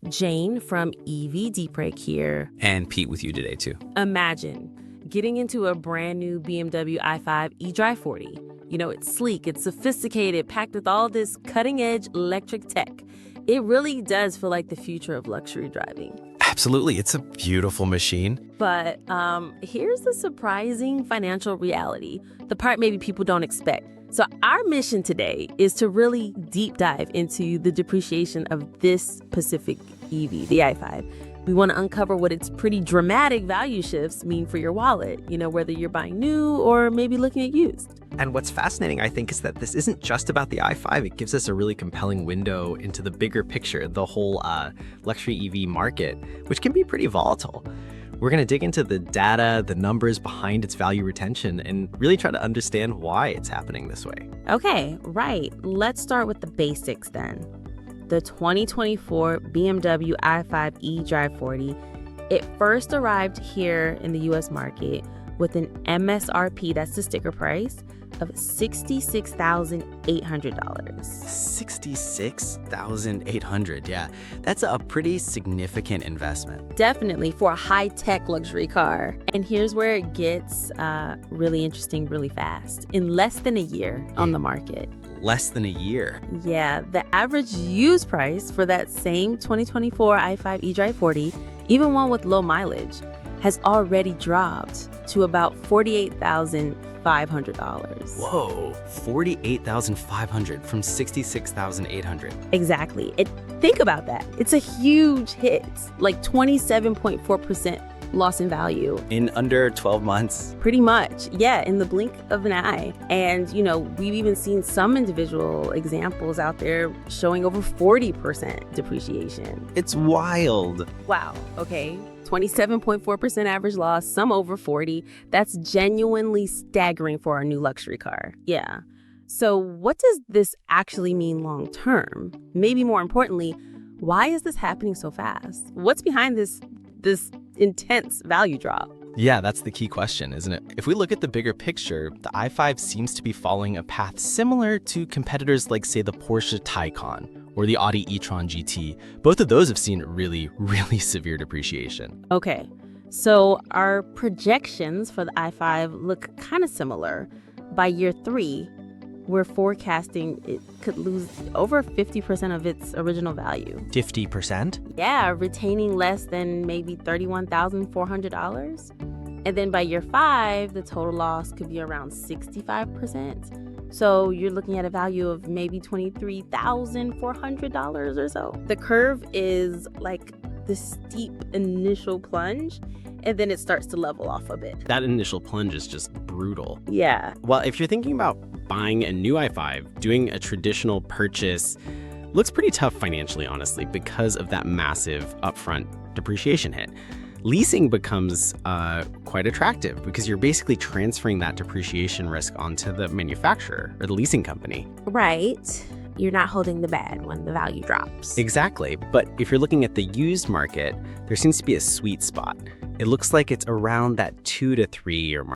Jane from Dpreg here. And Pete with you today, too. Imagine getting into a brand new BMW i5 eDrive40. You know, it's sleek, it's sophisticated, packed with all this cutting-edge electric tech. It really does feel like the future of luxury driving. Absolutely. It's a beautiful machine. But here's the surprising financial reality, the part maybe people don't expect. So our mission today is to really deep dive into the depreciation of this specific EV, the i5. We want to uncover what its pretty dramatic value shifts mean for your wallet, you know, whether you're buying new or maybe looking at used. And what's fascinating, I think, is that this isn't just about the i5. It gives us a really compelling window into the bigger picture, the whole luxury EV market, which can be pretty volatile. We're going to dig into the data, the numbers behind its value retention, and really try to understand why it's happening this way. Okay, right. Let's start with the basics then. The 2024 BMW i5 eDrive40, it first arrived here in the US market with an MSRP, that's the sticker price, of $66,800. $66,800, yeah. That's a pretty significant investment. Definitely for a high-tech luxury car. And here's where it gets really interesting really fast. In less than a year on the market. Less than a year? Yeah, the average used price for that same 2024 i5 eDrive40, even one with low mileage, has already dropped to about $48,500. Whoa, $48,500 from $66,800. Exactly. Think about that. It's a huge hit, like 27.4% loss in value. In under 12 months? Pretty much, yeah, in the blink of an eye. And, you know, we've even seen some individual examples out there showing over 40% depreciation. It's wild. Wow, okay. 27.4% average loss, some over 40. That's genuinely staggering for a new luxury car. Yeah. So what does this actually mean long term? Maybe more importantly, why is this happening so fast? What's behind this intense value drop? Yeah, that's the key question, isn't it? If we look at the bigger picture, the i5 seems to be following a path similar to competitors like, say, the Porsche Taycan or the Audi e-tron GT. Both of those have seen really, really severe depreciation. Okay, so our projections for the i5 look kind of similar. By year 3, we're forecasting it could lose over 50% of its original value. 50%? Yeah, retaining less than maybe $31,400. And then by year 5, the total loss could be around 65%. So you're looking at a value of maybe $23,400 or so. The curve is like the steep initial plunge, and then it starts to level off a bit. That initial plunge is just brutal. Yeah. Well, if you're thinking about buying a new i5, doing a traditional purchase looks pretty tough financially, honestly, because of that massive upfront depreciation hit. Leasing becomes quite attractive because you're basically transferring that depreciation risk onto the manufacturer or the leasing company. Right. You're not holding the bag when the value drops. Exactly. But if you're looking at the used market, there seems to be a sweet spot. It looks like it's around that 2 to 3 year mark.